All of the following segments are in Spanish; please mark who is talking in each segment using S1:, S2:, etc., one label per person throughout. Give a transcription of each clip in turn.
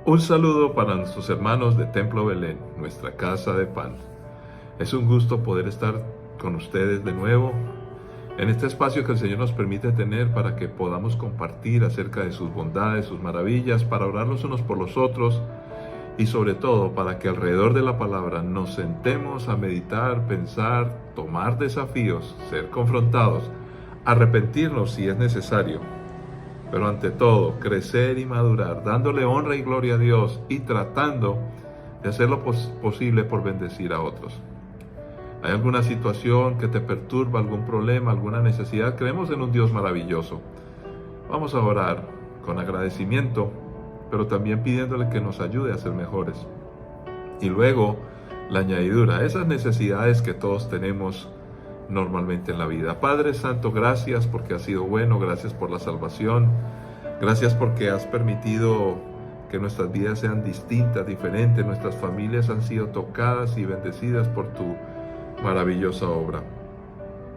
S1: Un saludo para nuestros hermanos de Templo Belén, nuestra casa de pan. Es un gusto poder estar con ustedes de nuevo en este espacio que el Señor nos permite tener para que podamos compartir acerca de sus bondades, sus maravillas, para orar los unos por los otros y sobre todo para que alrededor de la palabra nos sentemos a meditar, pensar, tomar desafíos, ser confrontados, arrepentirnos si es necesario. Pero ante todo, crecer y madurar, dándole honra y gloria a Dios y tratando de hacer lo posible por bendecir a otros. ¿Hay alguna situación que te perturba, algún problema, alguna necesidad? Creemos en un Dios maravilloso. Vamos a orar con agradecimiento, pero también pidiéndole que nos ayude a ser mejores. Y luego, la añadidura, esas necesidades que todos tenemos normalmente en la vida. Padre Santo, gracias porque has sido bueno, gracias por la salvación, gracias porque has permitido que nuestras vidas sean distintas, diferentes, nuestras familias han sido tocadas y bendecidas por tu maravillosa obra.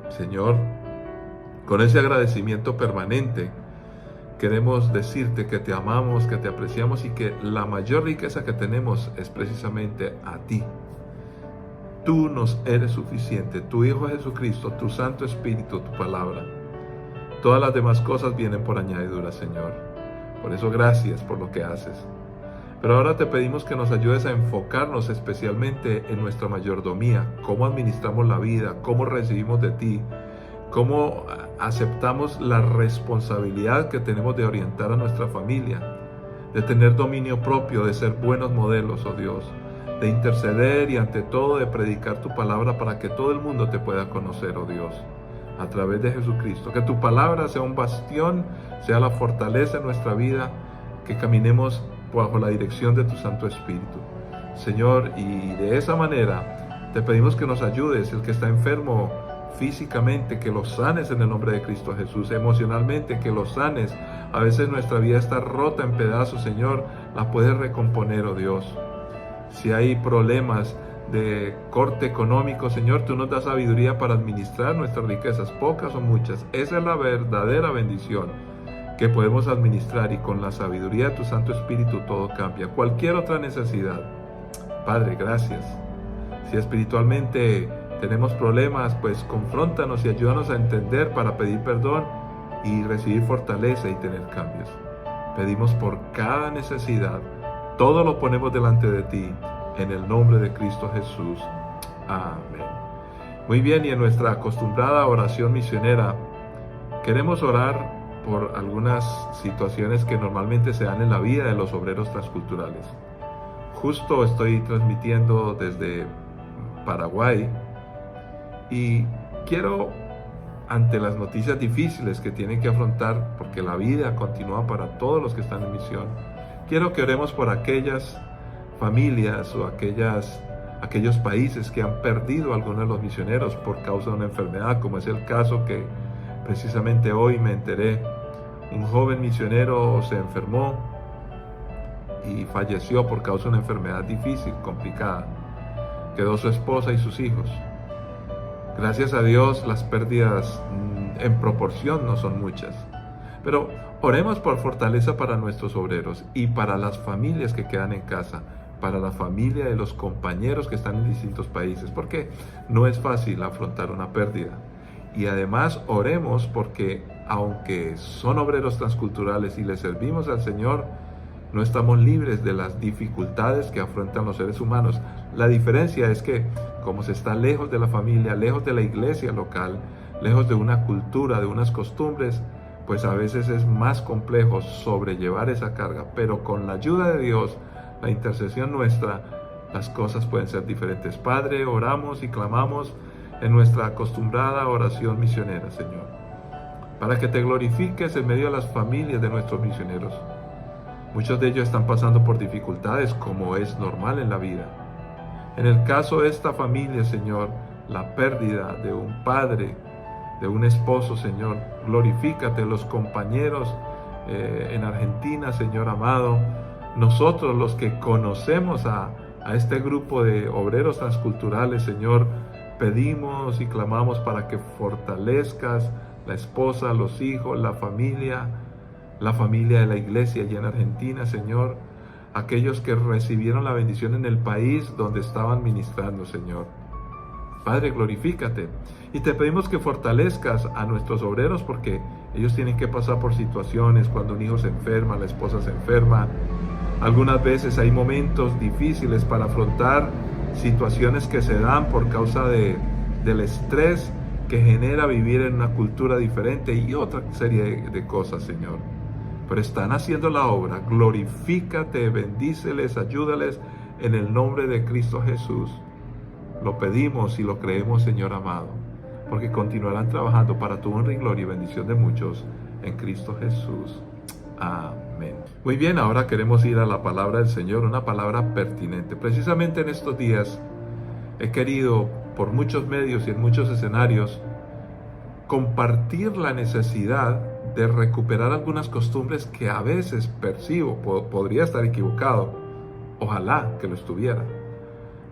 S1: Señor, con ese agradecimiento permanente, queremos decirte que te amamos, que te apreciamos y que la mayor riqueza que tenemos es precisamente a ti. Tú nos eres suficiente, tu Hijo Jesucristo, tu Santo Espíritu, tu palabra. Todas las demás cosas vienen por añadidura, Señor. Por eso gracias por lo que haces. Pero ahora te pedimos que nos ayudes a enfocarnos especialmente en nuestra mayordomía, cómo administramos la vida, cómo recibimos de ti, cómo aceptamos la responsabilidad que tenemos de orientar a nuestra familia, de tener dominio propio, de ser buenos modelos, oh Dios, de interceder y ante todo de predicar tu palabra para que todo el mundo te pueda conocer, oh Dios, a través de Jesucristo. Que tu palabra sea un bastión, sea la fortaleza en nuestra vida, que caminemos bajo la dirección de tu Santo Espíritu. Señor, y de esa manera te pedimos que nos ayudes, el que está enfermo físicamente, que lo sanes en el nombre de Cristo Jesús, emocionalmente, que lo sanes. A veces nuestra vida está rota en pedazos, Señor, la puedes recomponer, oh Dios. Si hay problemas de corte económico, Señor, tú nos das sabiduría para administrar nuestras riquezas, pocas o muchas. Esa es la verdadera bendición que podemos administrar, y con la sabiduría de tu Santo Espíritu todo cambia. Cualquier otra necesidad, Padre, gracias. Si espiritualmente tenemos problemas, pues confróntanos y ayúdanos a entender para pedir perdón y recibir fortaleza y tener cambios. Pedimos por cada necesidad. Todo lo ponemos delante de ti, en el nombre de Cristo Jesús. Amén. Muy bien, y en nuestra acostumbrada oración misionera, queremos orar por algunas situaciones que normalmente se dan en la vida de los obreros transculturales. Justo estoy transmitiendo desde Paraguay y quiero, ante las noticias difíciles que tienen que afrontar, porque la vida continúa para todos los que están en misión, quiero que oremos por aquellas familias o aquellos países que han perdido a algunos de los misioneros por causa de una enfermedad, como es el caso que precisamente hoy me enteré. Un joven misionero se enfermó y falleció por causa de una enfermedad difícil, complicada. Quedó su esposa y sus hijos. Gracias a Dios, las pérdidas en proporción no son muchas. Pero oremos por fortaleza para nuestros obreros y para las familias que quedan en casa, para la familia de los compañeros que están en distintos países, porque no es fácil afrontar una pérdida. Y además oremos porque aunque son obreros transculturales y les servimos al Señor, no estamos libres de las dificultades que afrontan los seres humanos. La diferencia es que como se está lejos de la familia, lejos de la iglesia local, lejos de una cultura, de unas costumbres, pues a veces es más complejo sobrellevar esa carga. Pero con la ayuda de Dios, la intercesión nuestra, las cosas pueden ser diferentes. Padre, oramos y clamamos en nuestra acostumbrada oración misionera, Señor, para que te glorifiques en medio de las familias de nuestros misioneros. Muchos de ellos están pasando por dificultades, como es normal en la vida. En el caso de esta familia, Señor, la pérdida de un padre, de un esposo, Señor, glorifícate. Los compañeros en Argentina, Señor amado, nosotros los que conocemos a este grupo de obreros transculturales, Señor, pedimos y clamamos para que fortalezcas la esposa, los hijos, la familia de la iglesia allá en Argentina, Señor. aquellos que recibieron la bendición en el país donde estaban ministrando, Señor. Padre, glorifícate. Y te pedimos que fortalezcas a nuestros obreros porque ellos tienen que pasar por situaciones cuando un hijo se enferma, la esposa se enferma. Algunas veces hay momentos difíciles para afrontar situaciones que se dan por causa del estrés que genera vivir en una cultura diferente y otra serie de cosas, Señor. Pero están haciendo la obra. Glorifícate, bendíceles, ayúdales en el nombre de Cristo Jesús. Lo pedimos y lo creemos, Señor amado, porque continuarán trabajando para tu honra y gloria y bendición de muchos en Cristo Jesús. Amén. Muy bien, ahora queremos ir a la palabra del Señor, una palabra pertinente. Precisamente en estos días he querido, por muchos medios y en muchos escenarios, compartir la necesidad de recuperar algunas costumbres que a veces percibo. Podría estar equivocado, ojalá que lo estuviera.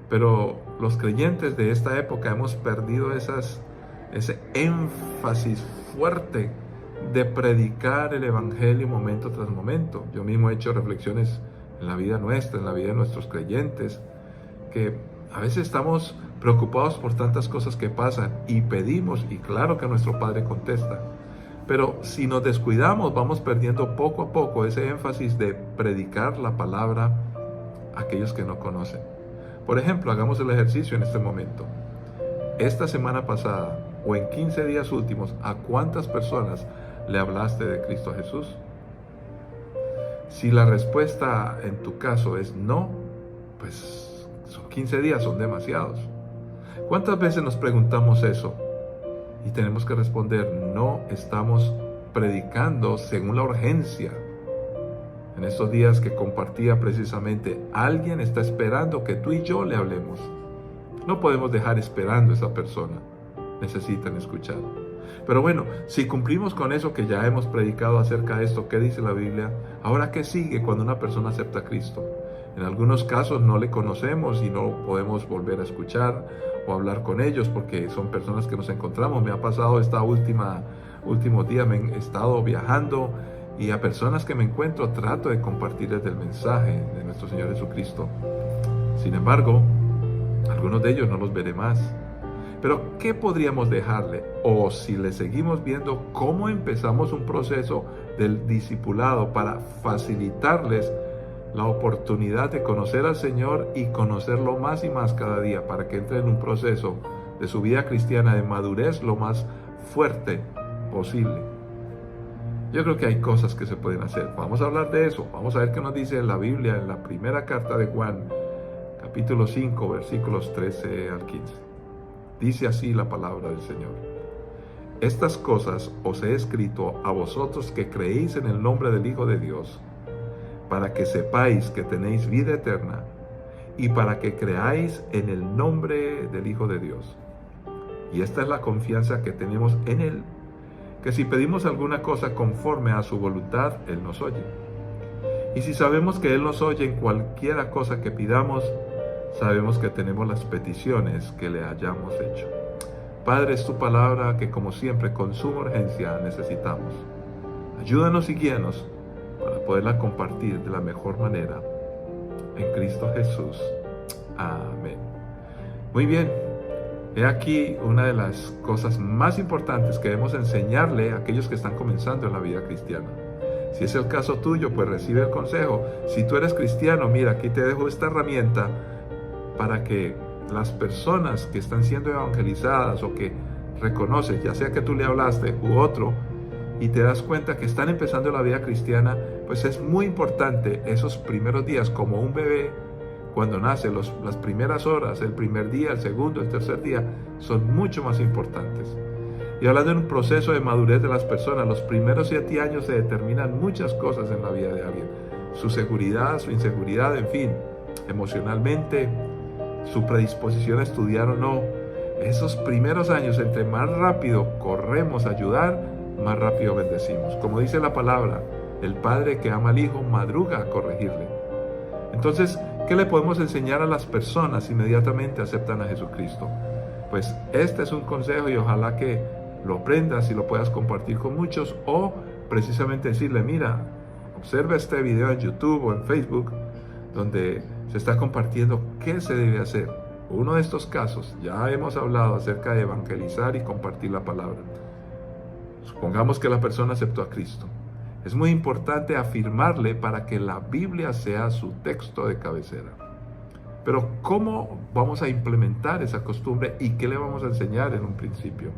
S1: Pero los creyentes de esta época hemos perdido ese énfasis fuerte de predicar el evangelio momento tras momento. Yo mismo he hecho reflexiones en la vida nuestra, en la vida de nuestros creyentes, que a veces estamos preocupados por tantas cosas que pasan y pedimos, y claro que nuestro Padre contesta. Pero si nos descuidamos, vamos perdiendo poco a poco ese énfasis de predicar la palabra a aquellos que no conocen. Por ejemplo, hagamos el ejercicio en este momento. Esta semana pasada o en 15 días últimos, ¿a cuántas personas le hablaste de Cristo Jesús? Si la respuesta en tu caso es no, pues son 15 días, son demasiados. ¿Cuántas veces nos preguntamos eso? Y tenemos que responder, no estamos predicando según la urgencia. En estos días que compartía precisamente, alguien está esperando que tú y yo le hablemos. No podemos dejar esperando a esa persona. Necesitan escuchar. Pero bueno, si cumplimos con eso que ya hemos predicado acerca de esto, ¿qué dice la Biblia? Ahora, ¿qué sigue cuando una persona acepta a Cristo? En algunos casos no le conocemos y no podemos volver a escuchar o hablar con ellos porque son personas que nos encontramos. Me ha pasado últimos días, me he estado viajando y a personas que me encuentro trato de compartirles el mensaje de nuestro Señor Jesucristo. Sin embargo, algunos de ellos no los veré más. Pero ¿qué podríamos dejarle? O si le seguimos viendo, ¿cómo empezamos un proceso del discipulado para facilitarles la oportunidad de conocer al Señor y conocerlo más y más cada día para que entren en un proceso de su vida cristiana de madurez lo más fuerte posible? Yo creo que hay cosas que se pueden hacer. Vamos a hablar de eso. Vamos a ver qué nos dice la Biblia en la primera carta de Juan, capítulo 5, versículos 13 al 15. Dice así la palabra del Señor. Estas cosas os he escrito a vosotros que creéis en el nombre del Hijo de Dios, para que sepáis que tenéis vida eterna y para que creáis en el nombre del Hijo de Dios. Y esta es la confianza que tenemos en Él, que si pedimos alguna cosa conforme a su voluntad, Él nos oye. Y si sabemos que Él nos oye en cualquiera cosa que pidamos, sabemos que tenemos las peticiones que le hayamos hecho. Padre, es tu palabra que como siempre con suma urgencia necesitamos. Ayúdanos y guíanos para poderla compartir de la mejor manera. En Cristo Jesús. Amén. Muy bien. He aquí una de las cosas más importantes que debemos enseñarle a aquellos que están comenzando en la vida cristiana. Si es el caso tuyo, pues recibe el consejo. Si tú eres cristiano, mira, aquí te dejo esta herramienta para que las personas que están siendo evangelizadas o que reconoces, ya sea que tú le hablaste u otro, y te das cuenta que están empezando la vida cristiana, pues es muy importante esos primeros días, como un bebé cuando nace, las primeras horas, el primer día, el segundo, el tercer día, son mucho más importantes. Y hablando de un proceso de madurez de las personas, los primeros 7 años se determinan muchas cosas en la vida de alguien. Su seguridad, su inseguridad, en fin, emocionalmente, su predisposición a estudiar o no. Esos primeros años, entre más rápido corremos a ayudar, más rápido bendecimos. Como dice la palabra, el padre que ama al hijo madruga a corregirle. Entonces, ¿qué le podemos enseñar a las personas inmediatamente aceptan a Jesucristo? Pues este es un consejo y ojalá que lo aprendas y lo puedas compartir con muchos, o precisamente decirle, mira, observa este video en YouTube o en Facebook donde se está compartiendo qué se debe hacer. Uno de estos casos, ya hemos hablado acerca de evangelizar y compartir la palabra. Supongamos que la persona aceptó a Cristo. Es muy importante afirmarle para que la Biblia sea su texto de cabecera. Pero ¿cómo vamos a implementar esa costumbre y qué le vamos a enseñar en un principio?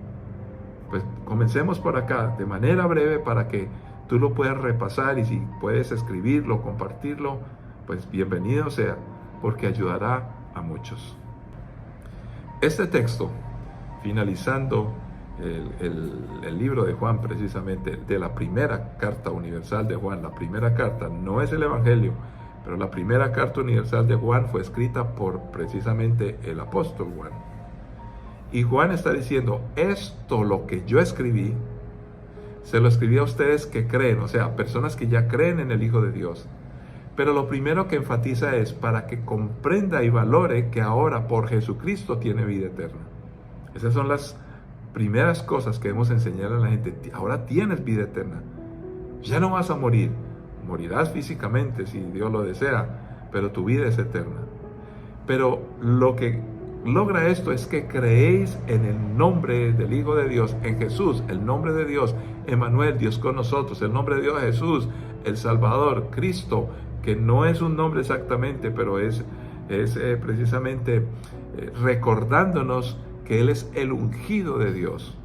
S1: Pues comencemos por acá, de manera breve, para que tú lo puedas repasar, y si puedes escribirlo, compartirlo, pues bienvenido sea, porque ayudará a muchos. Este texto, finalizando el libro de Juan, precisamente, de la primera carta universal de Juan, la primera carta no es el Evangelio, pero la primera carta universal de Juan fue escrita por precisamente el apóstol Juan. Y Juan está diciendo, esto lo que yo escribí, se lo escribí a ustedes que creen, o sea, personas que ya creen en el Hijo de Dios. Pero lo primero que enfatiza es para que comprenda y valore que ahora por Jesucristo tiene vida eterna. Esas son las primeras cosas que debemos enseñar a la gente. Ahora tienes vida eterna. Ya no vas a morir. Morirás físicamente si Dios lo desea, pero tu vida es eterna. Pero lo que logra esto es que creéis en el nombre del Hijo de Dios, en Jesús, el nombre de Dios, Emmanuel, Dios con nosotros, el nombre de Dios, Jesús, el Salvador, Cristo, que no es un nombre exactamente, pero es precisamente recordándonos que Él es el ungido de Dios,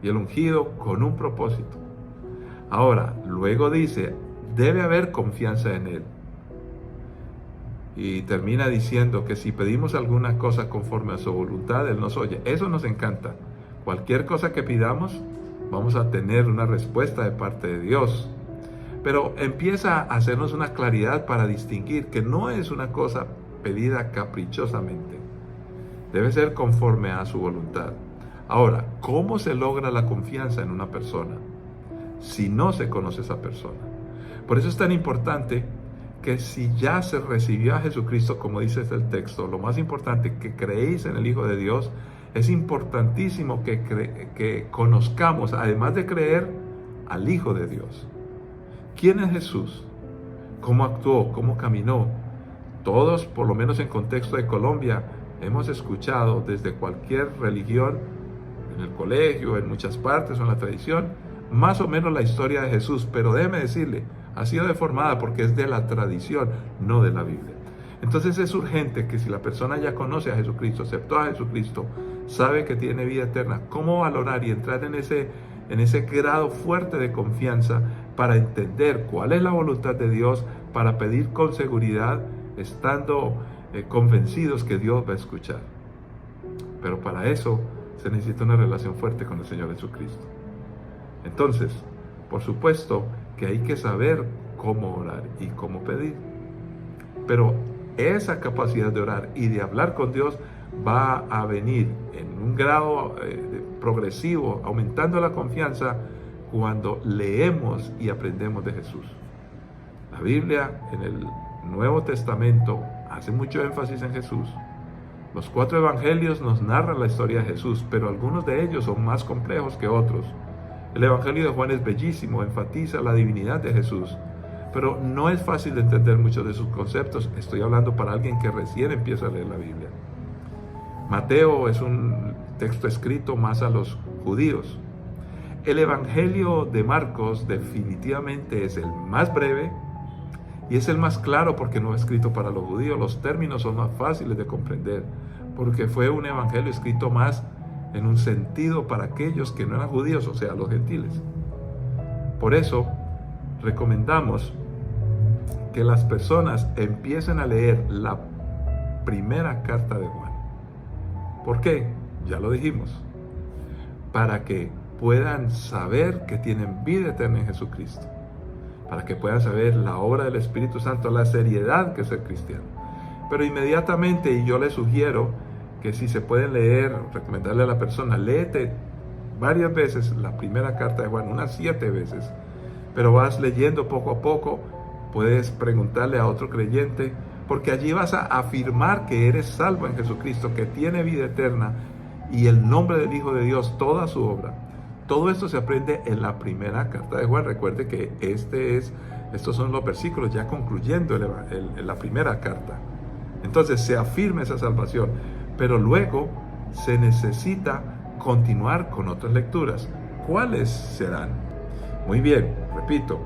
S1: y el ungido con un propósito. Ahora, luego dice, debe haber confianza en Él. Y termina diciendo que si pedimos alguna cosa conforme a su voluntad, Él nos oye. Eso nos encanta. Cualquier cosa que pidamos, vamos a tener una respuesta de parte de Dios. Pero empieza a hacernos una claridad para distinguir que no es una cosa pedida caprichosamente. Debe ser conforme a su voluntad. Ahora, ¿cómo se logra la confianza en una persona si no se conoce esa persona? Por eso es tan importante que si ya se recibió a Jesucristo, como dice el texto, lo más importante, que creéis en el Hijo de Dios, es importantísimo que conozcamos, además de creer, al Hijo de Dios. ¿Quién es Jesús? ¿Cómo actuó? ¿Cómo caminó? Todos, por lo menos en contexto de Colombia, hemos escuchado desde cualquier religión, en el colegio, en muchas partes o en la tradición, más o menos la historia de Jesús, pero déjeme decirle, ha sido deformada porque es de la tradición, no de la Biblia. Entonces es urgente que si la persona ya conoce a Jesucristo, aceptó a Jesucristo, sabe que tiene vida eterna, cómo valorar y entrar en ese grado fuerte de confianza para entender cuál es la voluntad de Dios, para pedir con seguridad, estando convencidos que Dios va a escuchar. Pero para eso se necesita una relación fuerte con el Señor Jesucristo. Entonces, por supuesto que hay que saber cómo orar y cómo pedir. Pero esa capacidad de orar y de hablar con Dios va a venir en un grado progresivo, aumentando la confianza cuando leemos y aprendemos de Jesús. La Biblia en el Nuevo Testamento hace mucho énfasis en Jesús. Los 4 evangelios nos narran la historia de Jesús, pero algunos de ellos son más complejos que otros. El Evangelio de Juan es bellísimo, enfatiza la divinidad de Jesús, pero no es fácil de entender muchos de sus conceptos. Estoy hablando para alguien que recién empieza a leer la Biblia. Mateo es un texto escrito más a los judíos. El Evangelio de Marcos definitivamente es el más breve y es el más claro porque no es escrito para los judíos. Los términos son más fáciles de comprender porque fue un evangelio escrito más en un sentido para aquellos que no eran judíos, o sea, los gentiles. Por eso recomendamos que las personas empiecen a leer la primera carta de Juan. ¿Por qué? Ya lo dijimos. Para que puedan saber que tienen vida eterna en Jesucristo. Para que puedan saber la obra del Espíritu Santo, la seriedad que es ser cristiano. Pero inmediatamente, y yo les sugiero que si se pueden leer, recomendarle a la persona, léete varias veces la primera carta de Juan, unas 7 veces, pero vas leyendo poco a poco, puedes preguntarle a otro creyente, porque allí vas a afirmar que eres salvo en Jesucristo, que tiene vida eterna, y el nombre del Hijo de Dios, toda su obra. Todo esto se aprende en la primera carta de Juan. Recuerde que este es Estos son los versículos ya concluyendo la primera carta. Entonces se afirma esa salvación, pero luego se necesita continuar con otras lecturas. ¿Cuáles serán? Muy bien, repito,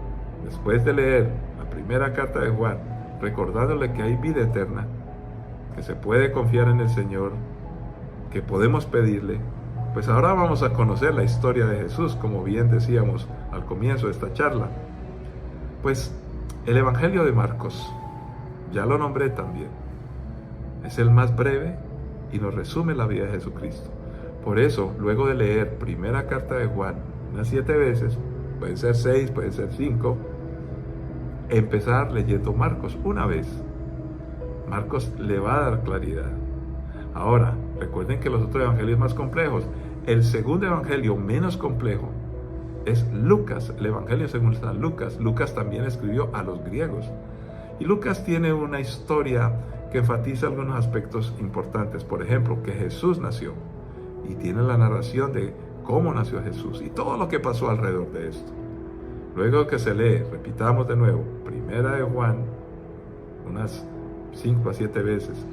S1: después de leer la primera carta de Juan, recordándole que hay vida eterna, que se puede confiar en el Señor, que podemos pedirle, pues ahora vamos a conocer la historia de Jesús, como bien decíamos al comienzo de esta charla. Pues el Evangelio de Marcos, ya lo nombré también, es el más breve y nos resume la vida de Jesucristo. Por eso, luego de leer primera carta de Juan unas 7 veces, pueden ser 6, pueden ser 5, empezar leyendo Marcos una vez. Marcos le va a dar claridad. Ahora, recuerden que los otros evangelios más complejos, el segundo evangelio menos complejo es Lucas, el evangelio según San Lucas. Lucas también escribió a los griegos. Y Lucas tiene una historia que enfatiza algunos aspectos importantes. Por ejemplo, que Jesús nació. Y tiene la narración de cómo nació Jesús y todo lo que pasó alrededor de esto. Luego que se lee, repitamos de nuevo, primera de Juan, unas 5 a 7 veces,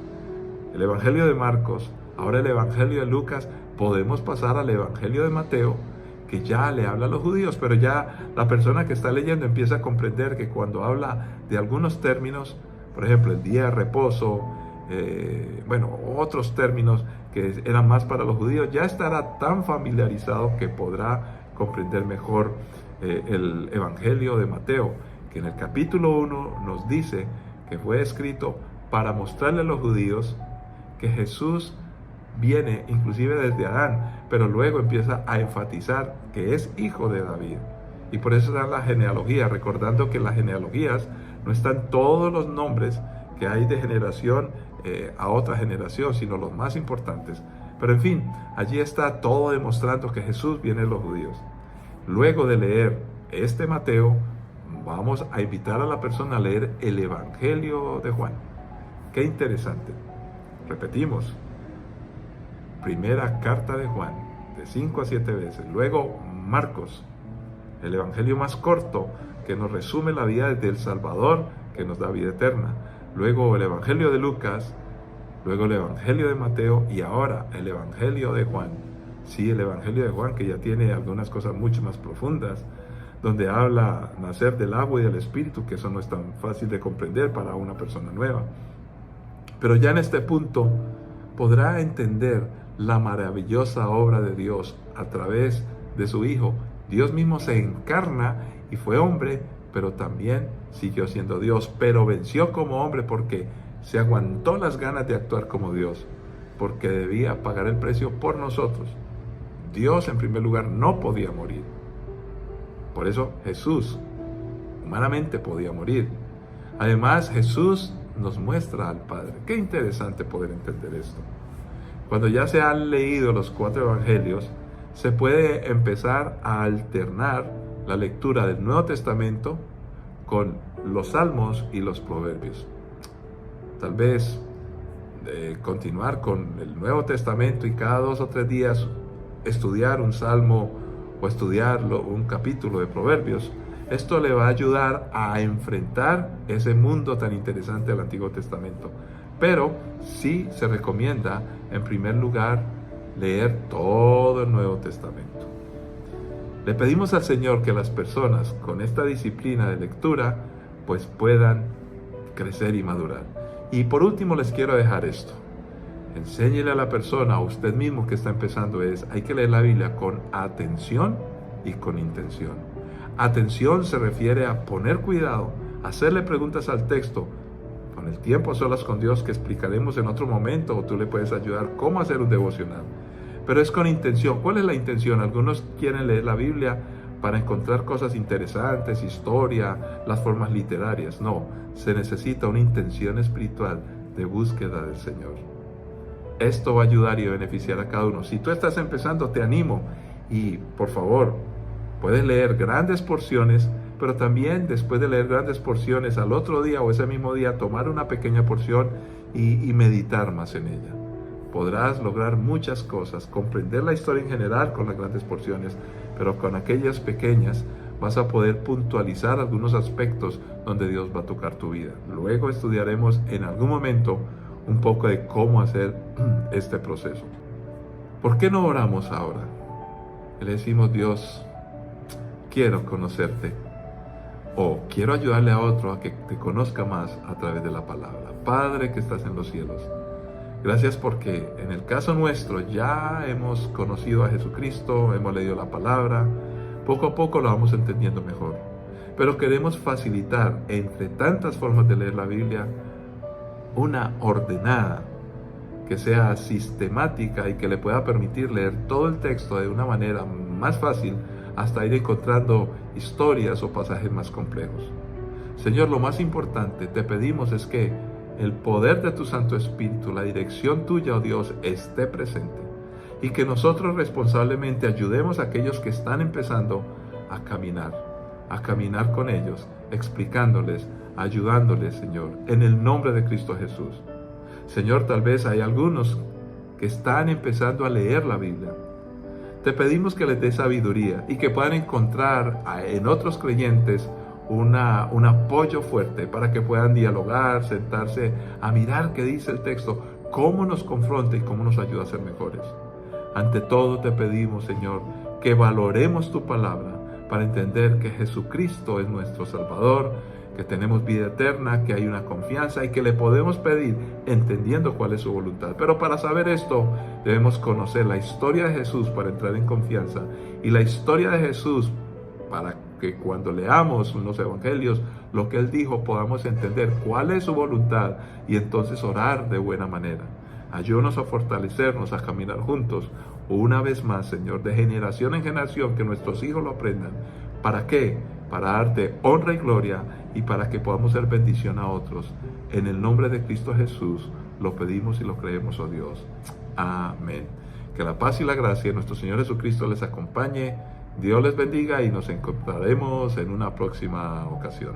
S1: el Evangelio de Marcos, ahora el Evangelio de Lucas, podemos pasar al Evangelio de Mateo, que ya le habla a los judíos, pero ya la persona que está leyendo empieza a comprender que cuando habla de algunos términos, por ejemplo, el día de reposo, otros términos que eran más para los judíos, ya estará tan familiarizado que podrá comprender mejor el Evangelio de Mateo, que en el capítulo 1 nos dice que fue escrito para mostrarle a los judíos que Jesús viene inclusive desde Adán, pero luego empieza a enfatizar que es hijo de David. Y por eso da la genealogía, recordando que en las genealogías no están todos los nombres que hay de generación a otra generación, sino los más importantes. Pero en fin, allí está todo demostrando que Jesús viene de los judíos. Luego de leer este Mateo, vamos a invitar a la persona a leer el Evangelio de Juan. Qué interesante. Repetimos, primera carta de Juan, de 5 a 7 veces. Luego Marcos, el Evangelio más corto, que nos resume la vida del Salvador, que nos da vida eterna. Luego el Evangelio de Lucas, luego el Evangelio de Mateo y ahora el Evangelio de Juan. Sí, el Evangelio de Juan, que ya tiene algunas cosas mucho más profundas, donde habla nacer del agua y del Espíritu, que eso no es tan fácil de comprender para una persona nueva. Pero ya en este punto podrá entender la maravillosa obra de Dios a través de su Hijo. Dios mismo se encarna y fue hombre, pero también siguió siendo Dios, pero venció como hombre porque se aguantó las ganas de actuar como Dios, porque debía pagar el precio por nosotros. Dios, en primer lugar, no podía morir. Por eso Jesús humanamente podía morir. Además, Jesús nos muestra al Padre. Qué interesante poder entender esto. Cuando ya se han leído los 4 evangelios, se puede empezar a alternar la lectura del Nuevo Testamento con los Salmos y los Proverbios. Tal vez continuar con el Nuevo Testamento y cada 2 o 3 días estudiar un Salmo o estudiar un capítulo de Proverbios. Esto le va a ayudar a enfrentar ese mundo tan interesante del Antiguo Testamento. Pero sí se recomienda, en primer lugar, leer todo el Nuevo Testamento. Le pedimos al Señor que las personas con esta disciplina de lectura pues puedan crecer y madurar. Y por último les quiero dejar esto. Enséñele a la persona, a usted mismo que está empezando, hay que leer la Biblia con atención y con intención. Atención se refiere a poner cuidado, hacerle preguntas al texto, con el tiempo a solas con Dios, que explicaremos en otro momento, o tú le puedes ayudar cómo hacer un devocional. Pero es con intención. ¿Cuál es la intención? Algunos quieren leer la Biblia para encontrar cosas interesantes, historia, las formas literarias. No, se necesita una intención espiritual de búsqueda del Señor. Esto va a ayudar y beneficiar a cada uno. Si tú estás empezando, te animo y por favor, puedes leer grandes porciones, pero también después de leer grandes porciones al otro día o ese mismo día tomar una pequeña porción y meditar más en ella. Podrás lograr muchas cosas, comprender la historia en general con las grandes porciones, pero con aquellas pequeñas vas a poder puntualizar algunos aspectos donde Dios va a tocar tu vida. Luego estudiaremos en algún momento un poco de cómo hacer este proceso. ¿Por qué no oramos ahora? Le decimos: Dios, quiero conocerte, o quiero ayudarle a otro a que te conozca más a través de la palabra. Padre que estás en los cielos, gracias porque en el caso nuestro ya hemos conocido a Jesucristo, hemos leído la palabra, poco a poco lo vamos entendiendo mejor. Pero queremos facilitar, entre tantas formas de leer la Biblia, una ordenada, que sea sistemática y que le pueda permitir leer todo el texto de una manera más fácil hasta ir encontrando historias o pasajes más complejos. Señor, lo más importante te pedimos es que el poder de tu Santo Espíritu, la dirección tuya, oh Dios, esté presente y que nosotros responsablemente ayudemos a aquellos que están empezando a caminar con ellos, explicándoles, ayudándoles, Señor, en el nombre de Cristo Jesús. Señor, tal vez hay algunos que están empezando a leer la Biblia. Te pedimos que les dé sabiduría y que puedan encontrar en otros creyentes un apoyo fuerte para que puedan dialogar, sentarse a mirar qué dice el texto, cómo nos confronta y cómo nos ayuda a ser mejores. Ante todo te pedimos, Señor, que valoremos tu palabra para entender que Jesucristo es nuestro Salvador, que tenemos vida eterna, que hay una confianza y que le podemos pedir entendiendo cuál es su voluntad. Pero para saber esto debemos conocer la historia de Jesús para entrar en confianza, y la historia de Jesús para que cuando leamos los evangelios lo que Él dijo podamos entender cuál es su voluntad y entonces orar de buena manera. Ayúdanos a fortalecernos, a caminar juntos una vez más, Señor, de generación en generación, que nuestros hijos lo aprendan. ¿Para qué? Para darte honra y gloria y para que podamos ser bendición a otros. En el nombre de Cristo Jesús lo pedimos y lo creemos, oh Dios. Amén. Que la paz y la gracia de nuestro Señor Jesucristo les acompañe. Dios les bendiga y nos encontraremos en una próxima ocasión.